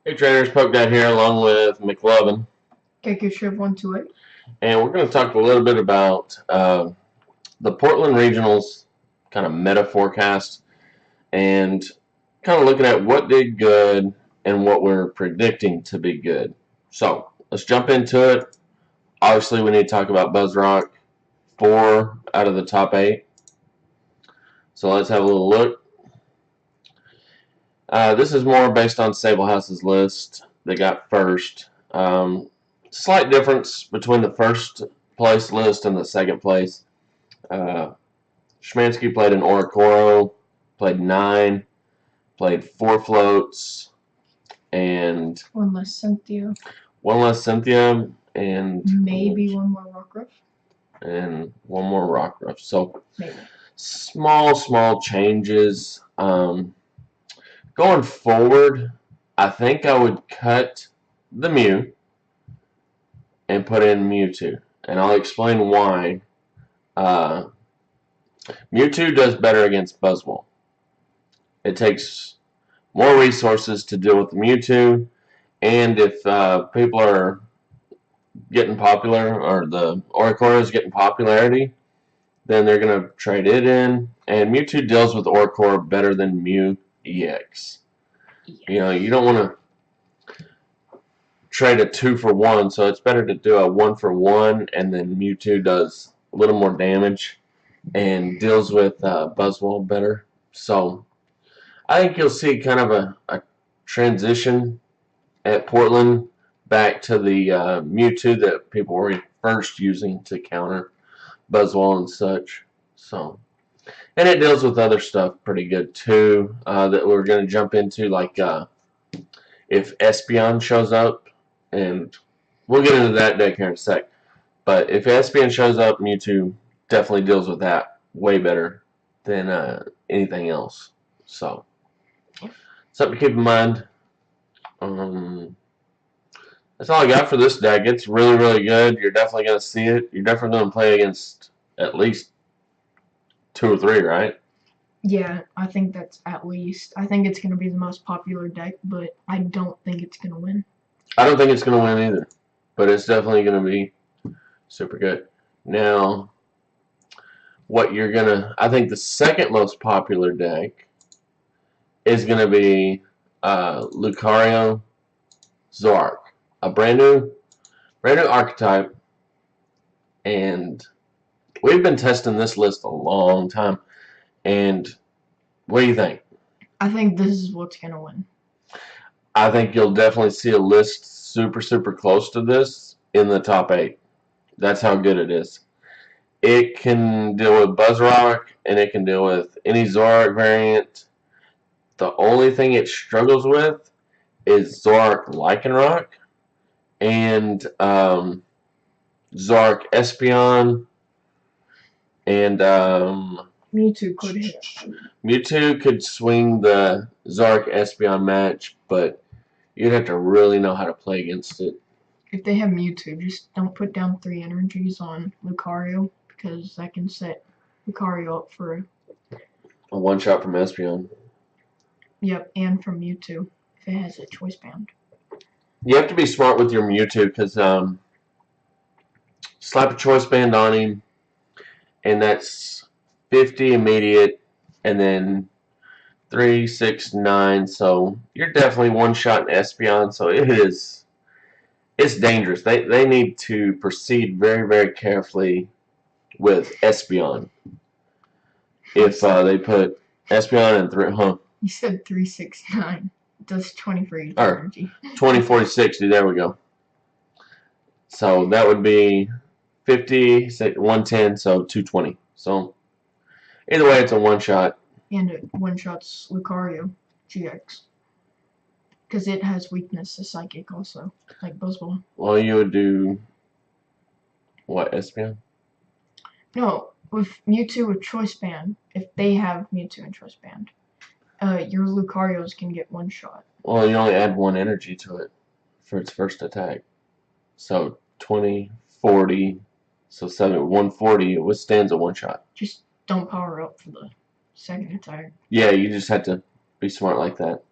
Hey traders, Poke Dad here along with McLovin, KK Shiv 128. and we're going to talk a little bit about the Portland Regionals kind of meta forecast and kind of looking at what did good and what we're predicting to be good. So let's jump into it. Obviously, we need to talk about BuzzRock, 4 out of the top 8. So let's have a little look. This is more based on Sablehouse's list. They got first. Slight difference between the first place list and the second place. Uh, Schmansky played an Oricoro, played 9, played 4 floats, and One less Cynthia. one less Cynthia, and Maybe one more Rockruff. and one more Rockruff. So Maybe. small changes. Going forward, I think I would cut the Mew and put in Mewtwo, and I'll explain why. Uh, Mewtwo does better against Buzzwole. It takes more resources to deal with the Mewtwo, and if people are getting popular, or the Oricoro is getting popularity, then they're going to trade it in, and Mewtwo deals with Oricoro better than Mew EX. You know, you don't want to trade a 2 for 1, so it's better to do a 1 for 1, and then Mewtwo does a little more damage and deals with Buzzwole better. So I think you'll see kind of a transition at Portland back to the Mewtwo that people were first using to counter Buzzwole and such. So, and it deals with other stuff pretty good too that we're going to jump into, like if Espeon shows up, and we'll get into that deck here in a sec. But if Espeon shows up, Mewtwo definitely deals with that way better than anything else. So, something to keep in mind. Um, that's all I got for this deck. It's really good. You're definitely going to see it. You're definitely going to play against at least 2 or 3, right? Yeah, I think that's at least. I think it's going to be the most popular deck, but I don't think it's going to win. I don't think it's going to win either, but it's definitely going to be super good. Now, what you're going to, I think the second most popular deck is going to be Lucario Zoroark, a brand new archetype, and we've been testing this list a long time. And what do you think? I think this is what's going to win. I think you'll definitely see a list super close to this in the top 8. That's how good it is. It can deal with Buzzrock, and it can deal with any Zoroark variant. The only thing it struggles with is Zoroark Lycanroc and Zoroark Espeon, and Mewtwo could hit. Mewtwo could swing the Zoroark Espeon match, but you'd have to really know how to play against it. If they have Mewtwo, just don't put down 3 energies on Lucario, because that can set Lucario up for. A one shot from Espeon. Yep, and from Mewtwo, if it has a choice band. You have to be smart with your Mewtwo, because slap a choice band on him, and that's 50 immediate, and then 3, 6, 9. So you're definitely one shot in Espeon. So it's dangerous. They need to proceed very carefully with Espeon. If they put Espeon in 3, You said 369. Does 20 for each or energy. 20, 40, 60. There we go. So that would be 50, 110, so 220. So either way, it's a one shot. And it one shots Lucario GX. Because it has weakness to Psychic also, like Buzzwole. Well, you would do what, Espeon? No, with Mewtwo with Choice Band, if they have Mewtwo and Choice Band, your Lucarios can get one shot. Well, you only add 1 energy to it for its first attack. So 20, 40, so 140, it withstands a one shot. Just don't power up for the second attack. Yeah, you just have to be smart like that.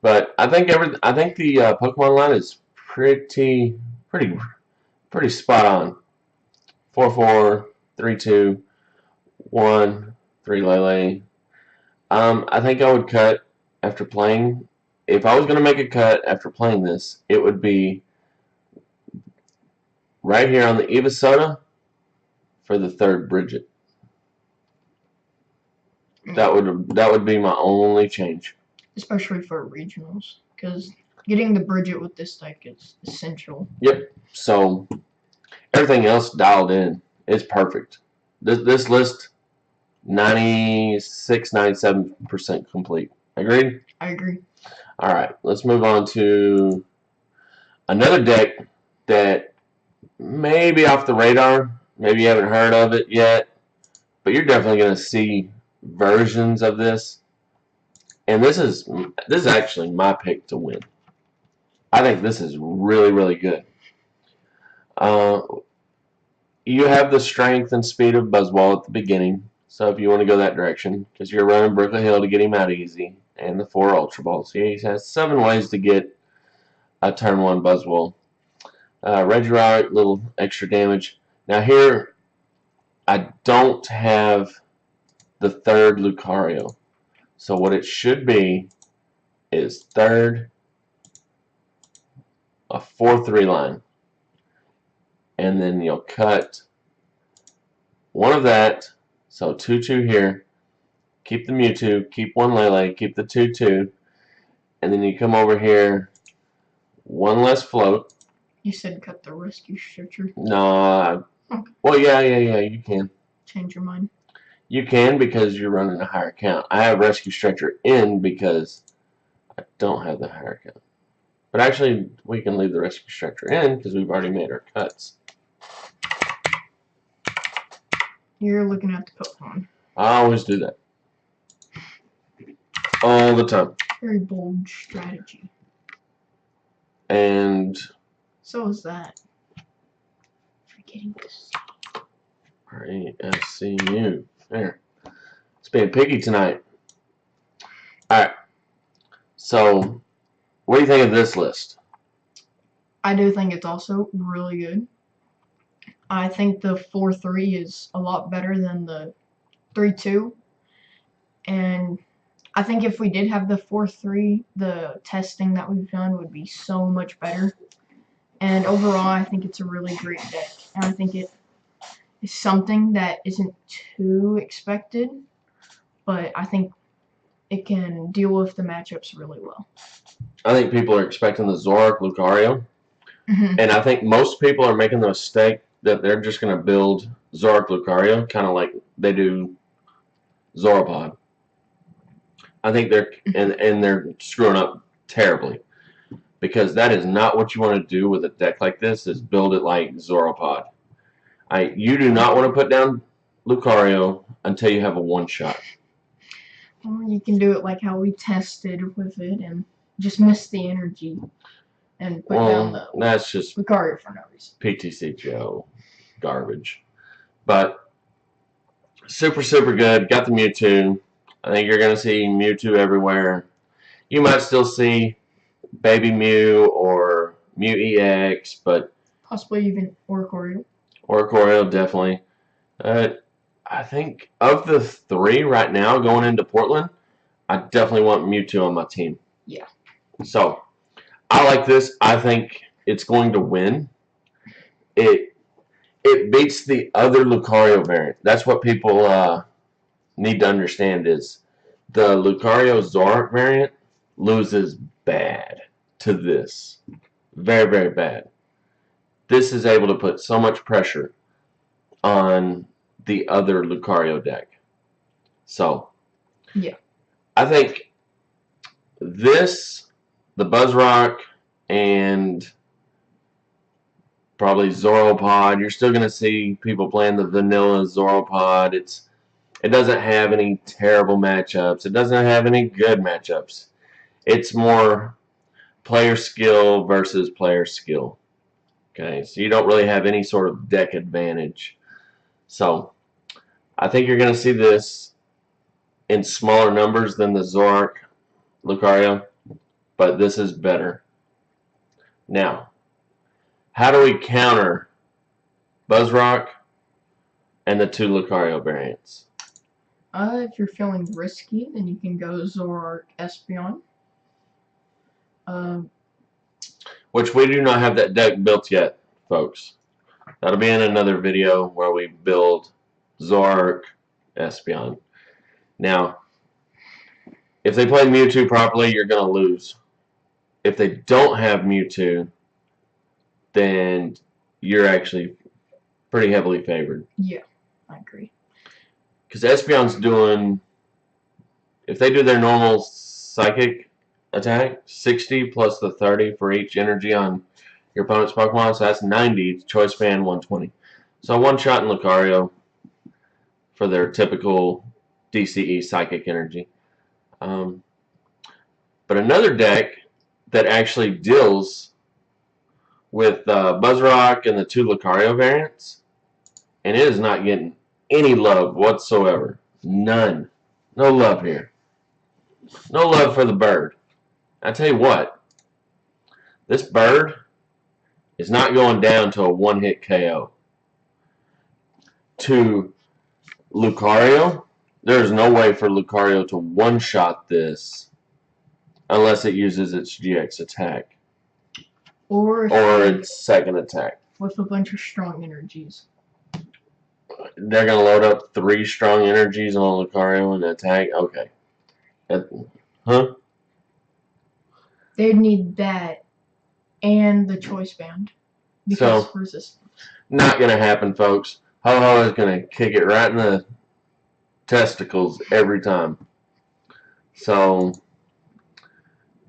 But I think the Pokemon line is pretty pretty spot on. 4-4, 3-2, 1, 3 Lele. I think I would cut after playing. If I was going to make a cut after playing this, it would be right here on the Evosoda for the third Bridget. That would be my only change. Especially for regionals, because getting the Bridget with this deck is essential. Yep. So everything else dialed in. It's perfect. This list 96, 97% complete. Agreed? I agree. All right, let's move on to another deck that may be off the radar. Maybe you haven't heard of it yet, but you're definitely going to see versions of this. And this is actually my pick to win. I think this is really, really good. You have the strength and speed of Buzzwole at the beginning, so if you want to go that direction, because you're running Brooklyn Hill to get him out easy, and the 4 Ultra Balls. He has 7 ways to get a turn 1 Buzzwole. Regirock, little extra damage. Now here, I don't have the third Lucario. So what it should be is third, a 4-3 line. And then you'll cut one of that, so 2-2 here. Keep the Mewtwo, keep 1 Lele, keep the 2-2. And then you come over here, 1 less float. You said cut the rescue stretcher. No, Okay. well, yeah, you can. Change your mind. You can because you're running a higher count. I have Rescue Stretcher in because I don't have the higher count. But actually, we can leave the Rescue Stretcher in because we've already made our cuts. You're looking at the Pokemon. I always do that. All the time. Very bold strategy. And so is that. Forgetting this. RESCU. There. It's being picky tonight. Alright. So, what do you think of this list? I do think it's also really good. I think the 4-3 is a lot better than the 3-2. And I think if we did have the 4-3, the testing that we've done would be so much better. And overall, I think it's a really great deck. And I think it is something that isn't too expected, but I think it can deal with the matchups really well. I think people are expecting the Zoroark Lucario. And I think most people are making the mistake that they're just going to build Zoroark Lucario, kind of like they do Zoropod. I think they're screwing up terribly, because that is not what you want to do with a deck like this. Is build it like Zoropod. You do not want to put down Lucario until you have a one-shot. Or you can do it like how we tested with it and just miss the energy and put down the that's just Lucario for no reason. PTC Joe garbage. But super, super good. Got the Mewtwo. I think you're going to see Mewtwo everywhere. You might still see Baby Mew or Mew EX, but possibly even Oricorio. Oricorio, definitely. I think of the 3 right now going into Portland, I definitely want Mewtwo on my team. Yeah. So, I like this. I think it's going to win. It beats the other Lucario variant. That's what people need to understand is the Lucario Zoroark variant loses bad to this. Very, very bad. This is able to put so much pressure on the other Lucario deck. So, yeah. I think this, the Buzzrock, and probably Zoropod, you're still going to see people playing the vanilla Zoropod. It doesn't have any terrible matchups. It doesn't have any good matchups. It's more player skill versus player skill. Okay, so you don't really have any sort of deck advantage. So, I think you're going to see this in smaller numbers than the Zoroark Lucario. but this is better. Now, how do we counter Buzzrock and the 2 Lucario variants? If you're feeling risky, then you can go Zoroark Espeon. Which we do not have that deck built yet, folks. That'll be in another video where we build Zoroark Espeon. Now, if they play Mewtwo properly, you're going to lose. If they don't have Mewtwo, then you're actually pretty heavily favored. Yeah, I agree. Because Espeon's doing, if they do their normal psychic attack, 60 plus the 30 for each energy on your opponent's Pokemon, so that's 90, Choice Band 120. So one shot in Lucario for their typical DCE psychic energy. But another deck that actually deals with Buzzrock and the 2 Lucario variants, and it is not getting any love whatsoever. None. No love here. No love for the bird. I tell you what, this bird is not going down to a one-hit KO. To Lucario, there is no way for Lucario to one-shot this unless it uses its GX attack. Or its second attack. With a bunch of strong energies. They're going to load up 3 strong energies on Lucario and attack? Okay. Huh? They'd need that and the Choice Band. Because resistance. Not going to happen, folks. Ho-Ho is going to kick it right in the testicles every time. So,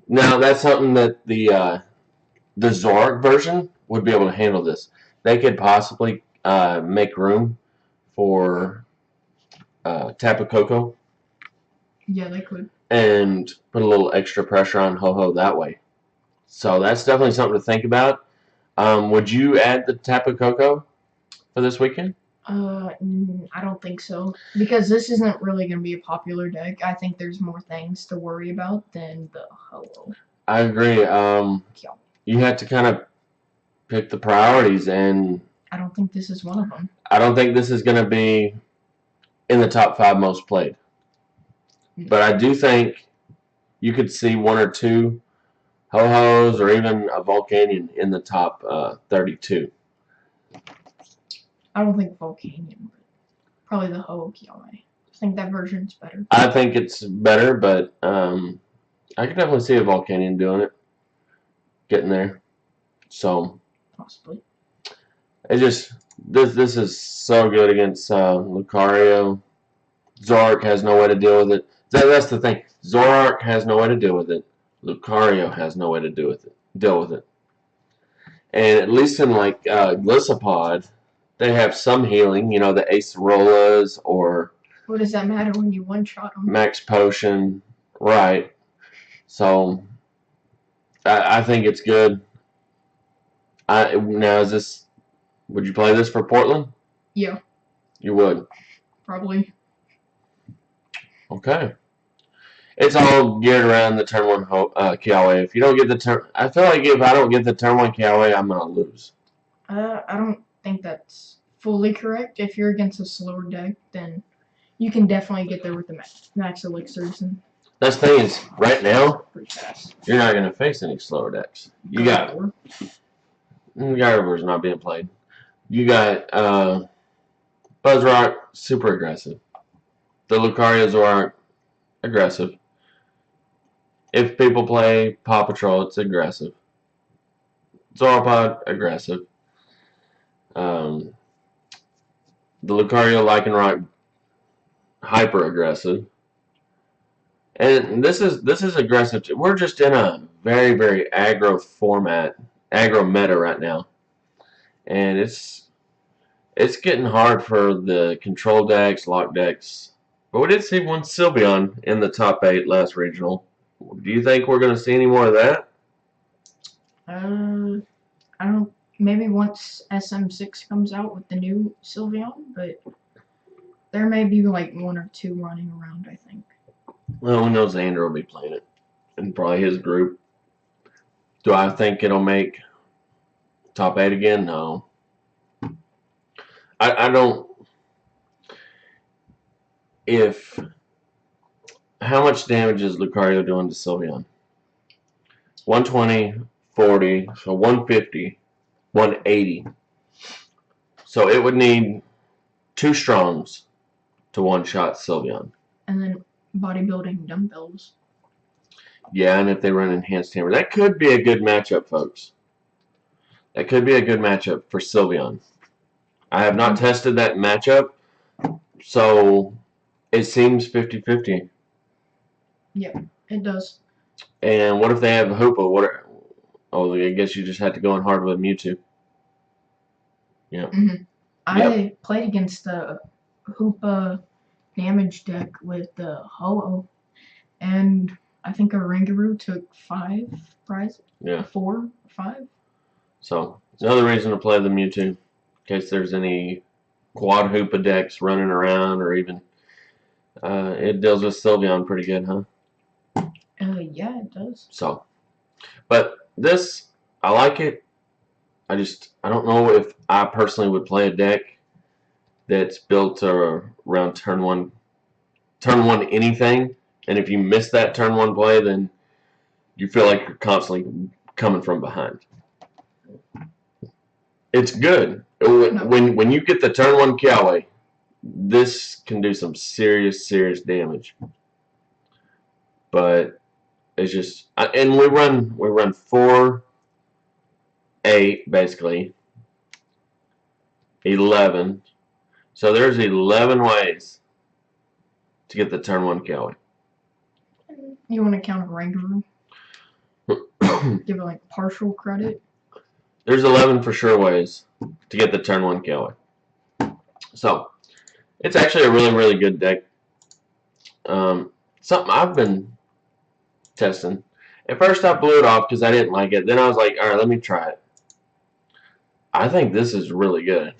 now that's something that the Zoroark version would be able to handle this. They could possibly make room for Tapu Koko. Yeah, they could. And put a little extra pressure on Ho-Ho that way. So that's definitely something to think about. Would you add the Tapu Koko for this weekend? I don't think so. Because this isn't really going to be a popular deck. I think there's more things to worry about than the Ho-Oh. I agree. You have to kind of pick the priorities, and I don't think this is one of them. I don't think this is going to be in the top 5 most played. But I do think you could see 1 or 2 Ho-Hos or even a Volcanion in the top 32. I don't think Volcanion, but probably the Ho-Oh Kiawe. I think that version's better. I think it's better, but I could definitely see a Volcanion doing it. Getting there. So possibly. It just this is so good against Lucario. Zoroark has no way to deal with it. That's the thing. Zoroark has no way to deal with it. Lucario has no way to deal with it. And at least in like Gliscopod, they have some healing. You know, the Acerolas or. What does that matter when you one-shot them? Max Potion, right? So I think it's good. Now is this? Would you play this for Portland? Yeah. You would. Probably. Okay. It's all geared around the turn 1 Kiawe. If you don't get the turn, I feel like if I don't get the turn 1 Kiawe, I'm gonna lose. I don't think that's fully correct. If you're against a slower deck, then you can definitely get there with the max elixirs and. That's the thing is, right now, pretty fast. You're not gonna face any slower decks. You got Gardevoir's not being played. You got Buzzrock, super aggressive. The Lucarios are aggressive. If people play Paw Patrol, it's aggressive. Sauropod, aggressive. The Lucario Lycanroc, hyper aggressive. And this is aggressive. We're just in a very, very aggro format, aggro meta right now. And it's getting hard for the control decks, lock decks. But we did see one Sylveon in the top 8 last regional. Do you think we're going to see any more of that? I don't. Maybe once SM6 comes out with the new Sylveon, but there may be like 1 or 2 running around, I think. Well, we know Xander will be playing it, and probably his group. Do I think it'll make top 8 again? No. I don't. If how much damage is Lucario doing to Sylveon? 120, 40, so 150, 180. So it would need 2 strongs to one-shot Sylveon. And then bodybuilding dumbbells. Yeah, and if they run enhanced hammer, that could be a good matchup, folks. That could be a good matchup for Sylveon. I have not tested that matchup, so it seems 50-50. Yep, it does. And what if they have Hoopa? Oh, I guess you just had to go in hard with Mewtwo. Yeah. I played against the Hoopa damage deck with the Ho-Oh, and I think a Rangaroo took 5 prizes. Yeah. 4 or 5. So another reason to play the Mewtwo, in case there's any quad Hoopa decks running around, or even it deals with Sylveon pretty good, huh? Yeah, it does. So, but this, I like it. I don't know if I personally would play a deck that's built around turn one anything, and if you miss that turn 1 play, then you feel like you're constantly coming from behind. It's good. When you get the turn 1 Kiawe, this can do some serious damage. But it's just, and we run 4, 8 basically, 11. So there's 11 ways to get the turn 1 Kiawe. You want to count a Rangaroo? Give it like partial credit? There's 11 for sure ways to get the turn 1 Kiawe. So it's actually a really good deck. Something I've been testing. At first I blew it off because I didn't like it. Then I was like, alright, let me try it. I think this is really good.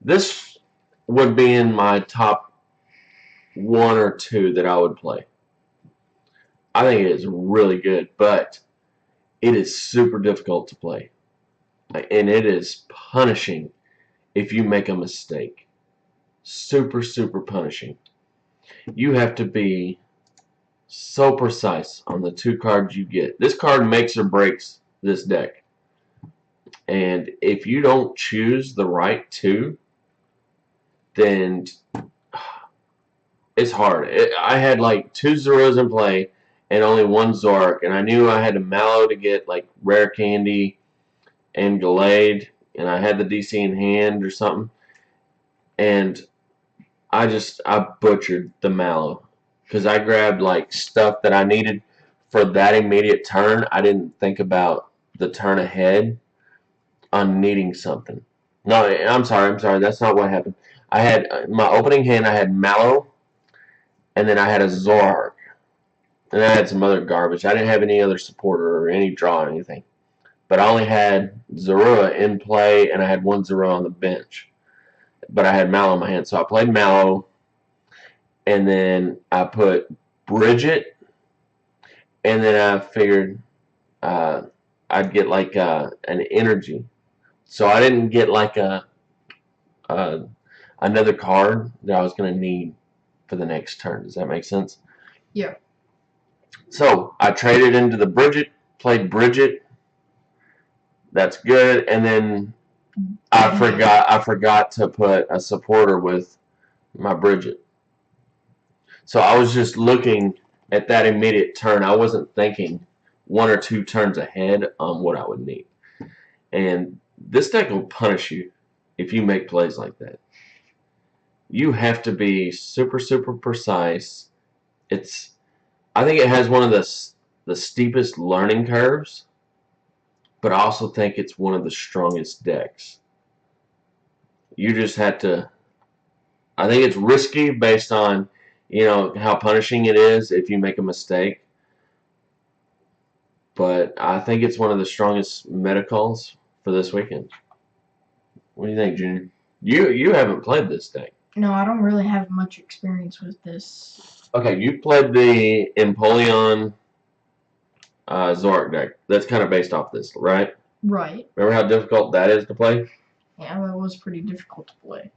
This would be in my top 1 or 2 that I would play. I think it is really good, but it is super difficult to play. And it is punishing if you make a mistake. Super punishing. You have to be so precise on the 2 cards you get. This card makes or breaks this deck. And if you don't choose the right 2, then it's hard. I had like 2 Zeros in play and only 1 Zoroark, and I knew I had to Mallow to get like Rare Candy and Gallade, and I had the DC in hand or something, and I butchered the Mallow because I grabbed like stuff that I needed for that immediate turn. I didn't think about the turn ahead on needing something. No, I'm sorry, that's not what happened. I had my opening hand, I had Mallow, and then I had a Zoroark, and I had some other garbage. I didn't have any other supporter or any draw or anything. But I only had Zorua in play, and I had 1 Zorua on the bench. But I had Mallow in my hand, so I played Mallow, and then I put Bridget, and then I figured I'd get like an energy. So I didn't get like another card that I was going to need for the next turn. Does that make sense? Yeah. So I traded into the Bridget, played Bridget. That's good, and then I forgot to put a supporter with my Bridget. So I was just looking at that immediate turn. I wasn't thinking 1 or 2 turns ahead on what I would need. And this deck will punish you if you make plays like that. You have to be super precise. I think it has one of the steepest learning curves, but I also think it's one of the strongest decks. You just have to. I think it's risky based on, how punishing it is if you make a mistake. But I think it's one of the strongest meta calls for this weekend. What do you think, Junior? You haven't played this deck. No, I don't really have much experience with this. Okay, you played the Empoleon Zorak deck. That's kind of based off this, right? Right. Remember how difficult that is to play? Yeah, that was pretty difficult to play.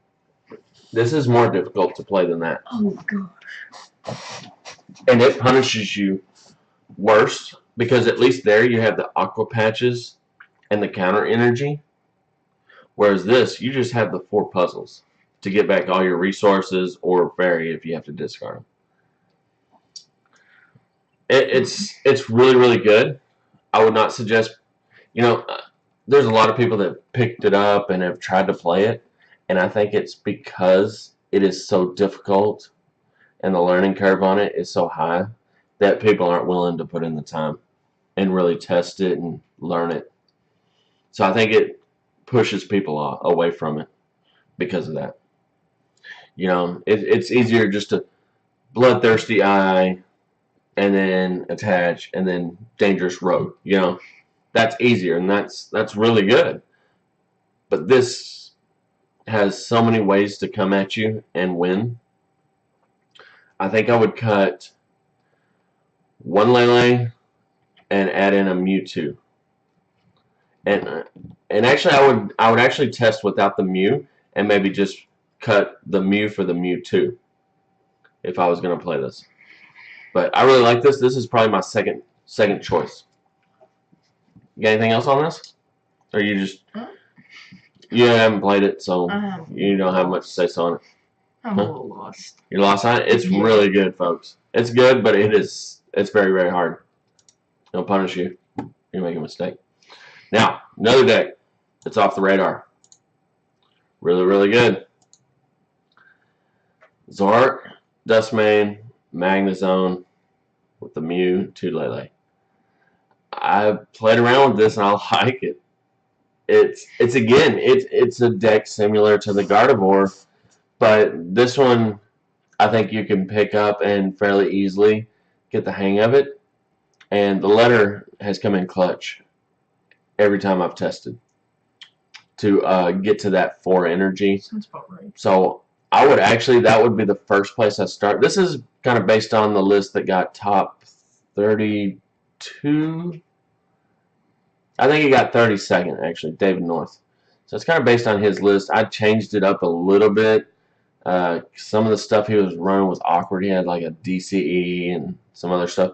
This is more difficult to play than that. Oh gosh. And it punishes you worse because at least there you have the aqua patches and the counter energy. Whereas this, you just have the 4 puzzles to get back all your resources or fairy if you have to discard them. It's really, really good. I would not suggest, there's a lot of people that picked it up and have tried to play it, and I think it's because it is so difficult and the learning curve on it is so high that people aren't willing to put in the time and really test it and learn it. So I think it pushes people away from it because of that. It's easier just to Bloodthirsty Eye and then attach and then Dangerous Road. That's easier and that's really good. But this has so many ways to come at you and win. I think I would cut 1 Lele and add in a Mewtwo. And actually I would actually test without the Mew and maybe just cut the Mew for the Mewtwo if I was going to play this. But I really like this. This is probably my second choice. You got anything else on this? Or you haven't played it, so you don't have much to say on it. I'm a little lost. You're lost on it? It's really good, folks. It's good, but it's very, very hard. It'll punish you. You make a mistake. Now, another deck that's off the radar. Really, really good. Zorak, Duskmane, Magnezone with the Mew, 2 Lele. I played around with this and I like it. It's a deck similar to the Gardevoir, but this one I think you can pick up and fairly easily get the hang of it. And the letter has come in clutch every time I've tested to get to that 4 energy. Sounds about right. So I would actually, that would be the first place I start. This is kind of based on the list that got top 32. I think he got 32nd, actually, David North. So it's kind of based on his list. I changed it up a little bit. Some of the stuff he was running was awkward. He had like a DCE and some other stuff.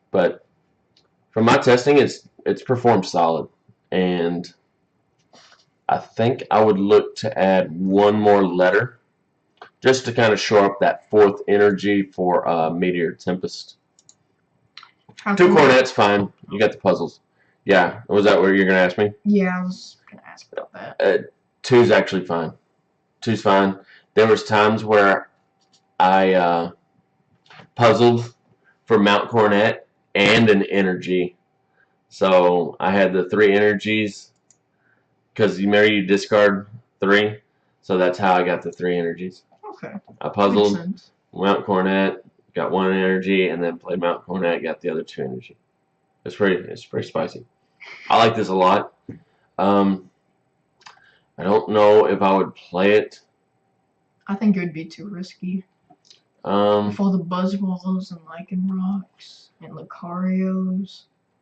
But from my testing, it's performed solid. And I think I would look to add 1 more letter just to kind of shore up that 4th energy for Meteor Tempest. 2 Cornet's fine. You got the puzzles. Yeah, was that what you're going to ask me? Yeah, I was going to ask about that. 2's actually fine. 2's fine. There was times where I puzzled for Mount Cornet and an energy. So I had the 3 energies because you discard 3. So that's how I got the 3 energies. Okay. I puzzled Mount Cornet, got 1 energy, and then played Mount Cornet, got the other 2 energy. It's pretty spicy. I like this a lot. I don't know if I would play it. I think it would be too risky. With all the Buzzwalls and Lycanrocs and Lucarios.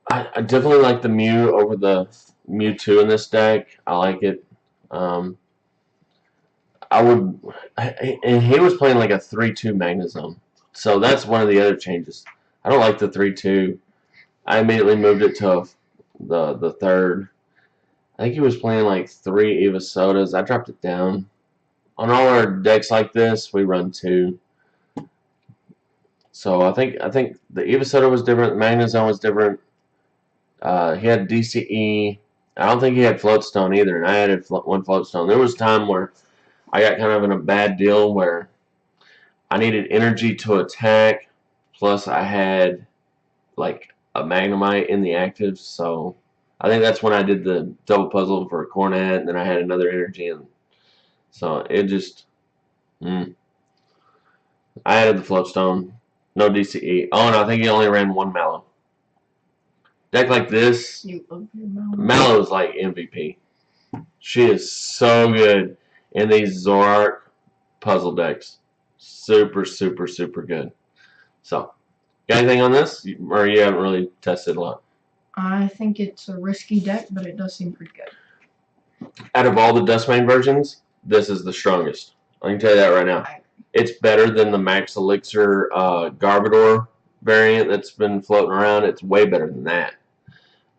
I definitely like the Mew over the Mewtwo in this deck. I like it. And he was playing like a 3-2 Magnezone. So that's one of the other changes. I don't like the 3-2. I immediately moved it to the 3rd. I think he was playing like 3 Evosodas. I dropped it down. On all our decks like this, we run 2. So I think the Evosoda was different. The Magnezone was different. He had DCE. I don't think he had Floatstone either, and I added 1 Floatstone. There was a time where I got kind of in a bad deal where I needed energy to attack, plus I had like a Magnemite in the active, so I think that's when I did the double puzzle for a Cornet, and then I had another energy, and so it just, I added the Floatstone, no DCE. Oh, and I think he only ran 1 Mallow. Deck like this, You love your Mallow. Mallow is like MVP. She is so good in these Zorak puzzle decks. Super, super, super good. So, got anything on this? Or you haven't really tested a lot? I think it's a risky deck, but it does seem pretty good. Out of all the Dustmane versions, this is the strongest. I can tell you that right now. It's better than the Max Elixir Garbodor variant that's been floating around. It's way better than that.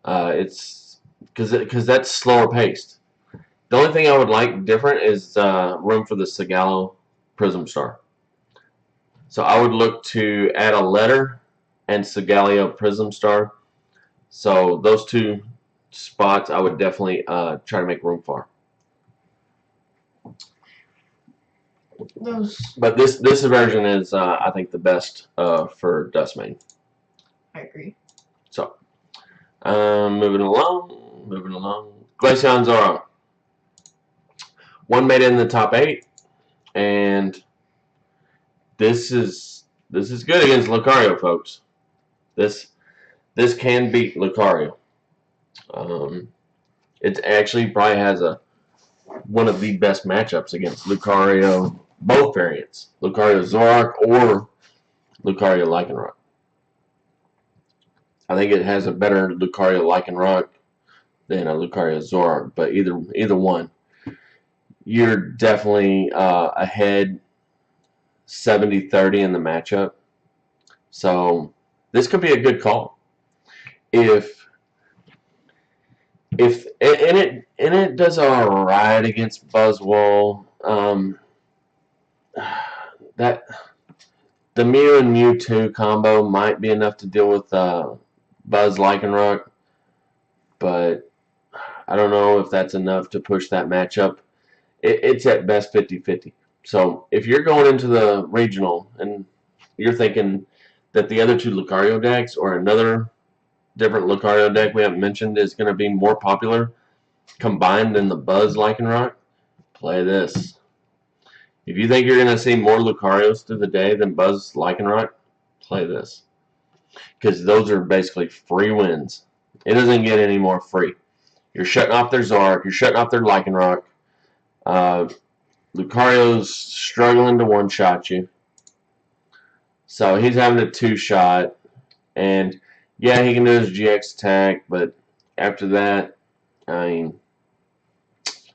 It's because that's slower paced. The only thing I would like different is room for the Sigallo Prism Star. So I would look to add a letter and Sigallo Prism Star. So those two spots I would definitely try to make room for. But this version is I think the best for Dustmane. I agree. So moving along. Glaceon Zoro. One made it in the top 8, and this is good against Lucario, folks. This can beat Lucario. It actually probably has one of the best matchups against Lucario, both variants, Lucario Zoroark or Lucario Lycanroc. I think it has a better Lucario Lycanroc than a Lucario Zoroark, but either one, you're definitely ahead 70-30 in the matchup. So this could be a good call. If it does all right against Buzzwole. That the Mew and Mewtwo combo might be enough to deal with Buzz Lycanroc, but I don't know if that's enough to push that matchup. It's at best 50-50. So if you're going into the regional and you're thinking that the other two Lucario decks or another different Lucario deck we haven't mentioned is going to be more popular combined than the Buzz Lycanroc, play this. If you think you're going to see more Lucarios through the day than Buzz Lycanroc, play this. Because those are basically free wins. It doesn't get any more free. You're shutting off their Zoroark. You're shutting off their Lycanroc. Lucario's struggling to one-shot you. So he's having a two-shot. And, yeah, he can do his GX attack. But after that, I mean,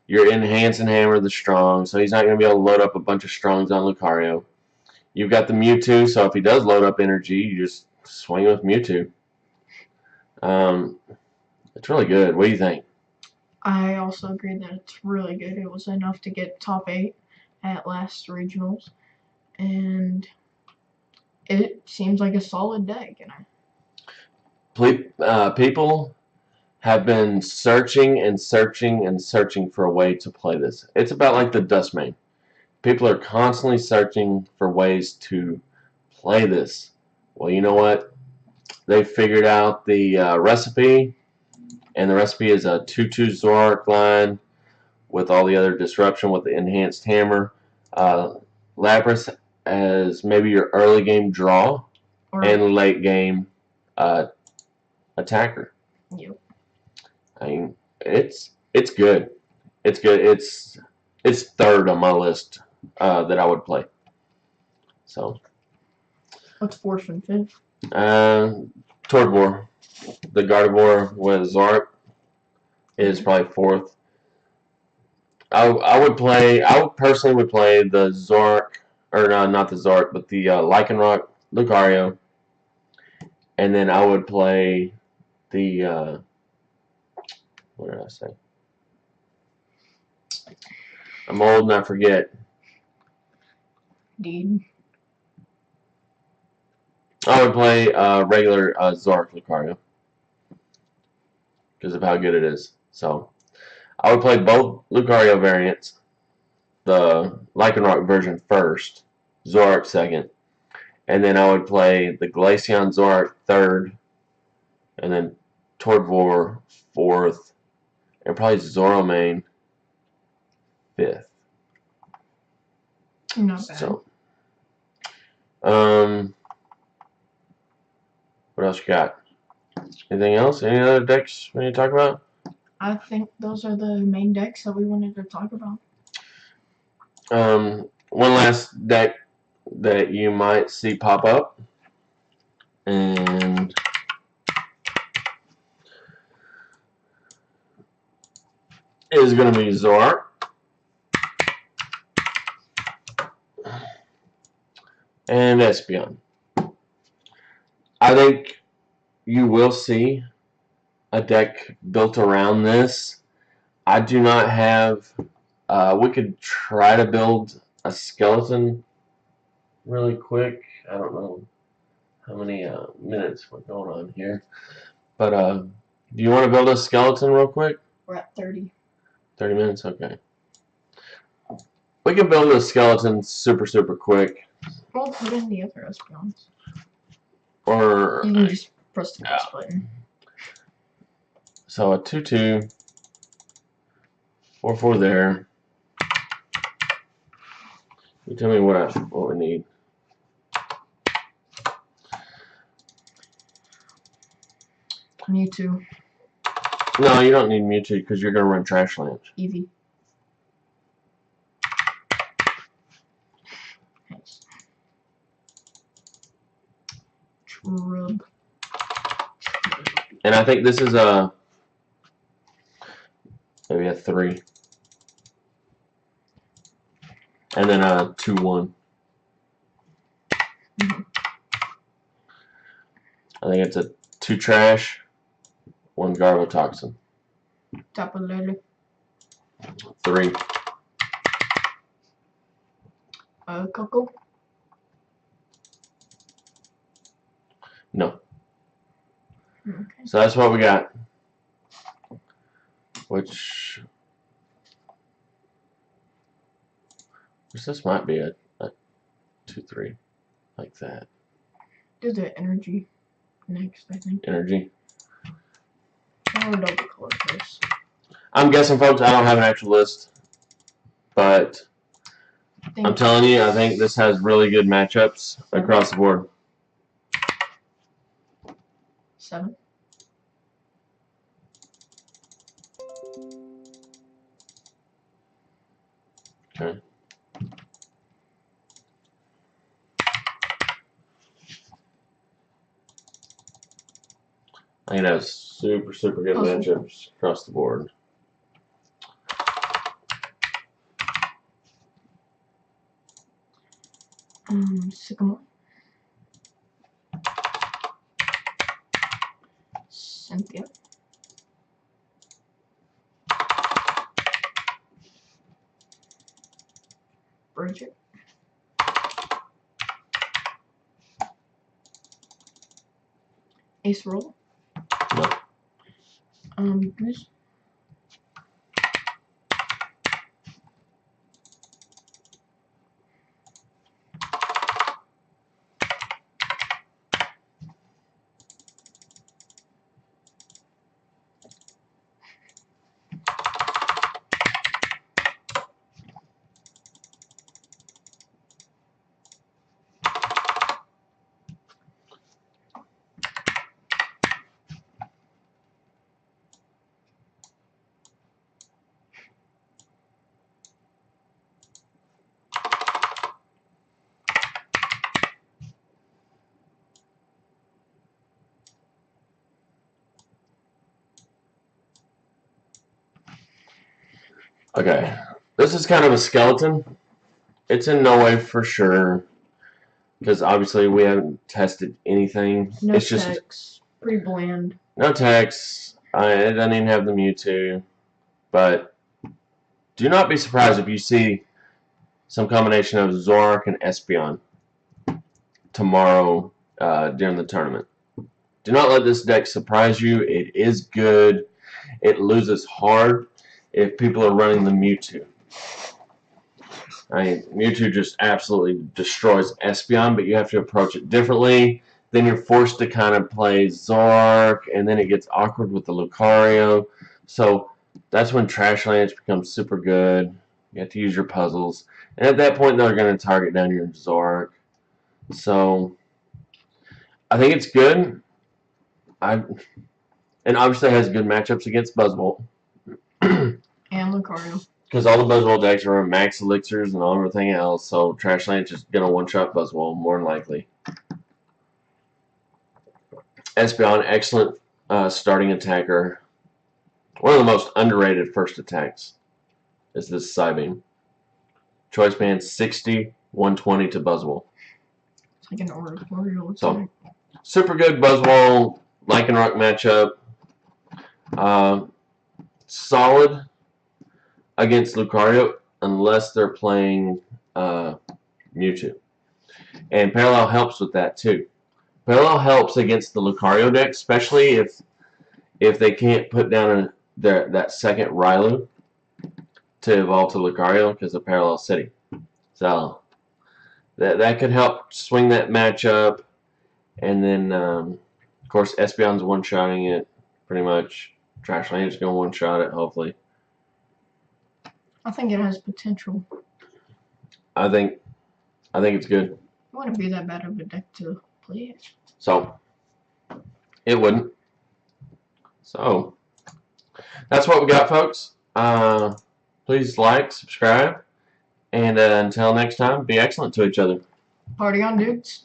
you're enhancing Hammer the Strong, so he's not going to be able to load up a bunch of Strongs on Lucario. You've got the Mewtwo, so if he does load up energy, you just swing with Mewtwo. It's really good. What do you think? I also agree that it's really good. It was enough to get top 8 at last regionals, and it seems like a solid deck. People have been searching and searching and searching for a way to play this. It's about like the Dustmane. People are constantly searching for ways to play this. Well, you know what? They figured out the recipe, and the recipe is a 2-2 Zoroark line with all the other disruption with the enhanced hammer. Lapras as maybe your early game draw and late game attacker. Yep. I mean, it's good. It's good. It's third on my list that I would play. So. What's fourth and fifth? Tordvor, the Gardevoir with Zoroark is probably fourth. I would personally would play the Zoroark, or no, not the Zoroark, but the Lycanroc Lucario, and then I would play the what did I say? I'm old and I forget. Indeed. I would play regular Zoroark Lucario because of how good it is. So I would play both Lucario variants. The Lycanroc version first, Zoroark second, and then I would play the Glaceon Zoroark third, and then Tordvor fourth, and probably Zoroark fifth. Not bad. So, what else you got? Anything else? Any other decks we need to talk about? I think those are the main decks that we wanted to talk about. One last deck that you might see pop up, and is going to be Zoroark. And Espeon. I think you will see a deck built around this. I do not have... we could try to build a skeleton really quick. I don't know how many minutes we're going on here. But do you want to build a skeleton real quick? We're at 30. 30 minutes? Okay. We can build a skeleton super quick. Well, put in the other Espeons. Or... You can just press the plus button. So a 2/2. 4/4 there. You tell me what we need. Mewtwo. No, you don't need Mewtwo because you're going to run Trash Lands. Eevee. Nice. Trub. And I think this is maybe a 3. And then a 2/1. I think it's a 2 Trash, 1 Garbotoxin. Tapu Lele. 3. Coco. No. Okay. So that's what we got. Which this might be a 2/3. Like that. Do the energy next, I think. Energy. Or double color first. I'm guessing, folks, I don't have an actual list. But I'm telling you, I think this has really good matchups across the board. 7. Okay. I think it has super good matchups across the board. Sycamore. Cynthia. Bridget. Ace Roll. No. Goose. Okay. This is kind of a skeleton. It's in no way for sure. Because obviously we haven't tested anything. No it's text. Just pretty bland. no text. It doesn't even have the Mewtwo. But do not be surprised if you see some combination of Zoroark and Espeon tomorrow during the tournament. Do not let this deck surprise you. It is good. It loses hard if people are running the Mewtwo. I mean, Mewtwo just absolutely destroys Espeon, but you have to approach it differently. Then you're forced to kind of play Zoroark, and then it gets awkward with the Lucario. So that's when Trash Lands becomes super good. You have to use your puzzles. And at that point, they're going to target down your Zoroark. So I think it's good. And obviously it has good matchups against Buzzwole. And Lucario. Because all the Buzzwole decks are max elixirs and all everything else, so Trash Land's just going to one-shot Buzzwole, more than likely. Espeon, excellent starting attacker. One of the most underrated first attacks is this Psybeam. Choice band 60, 120 to Buzzwole. It's like an oratorial attack. So, super good Buzzwole, Lycanroc matchup. Solid against Lucario unless they're playing Mewtwo. And Parallel helps with that too. Parallel helps against the Lucario deck, especially if they can't put down that second Rylu to evolve to Lucario because of Parallel City. So that could help swing that matchup. And then, of course, Espeon's one-shotting it pretty much. Trash Land's going to one-shot it, hopefully. I think it has potential. I think it's good. It wouldn't be that bad of a deck to play it. So, it wouldn't. So, that's what we got, folks. Please like, subscribe, and until next time, be excellent to each other. Party on, dudes.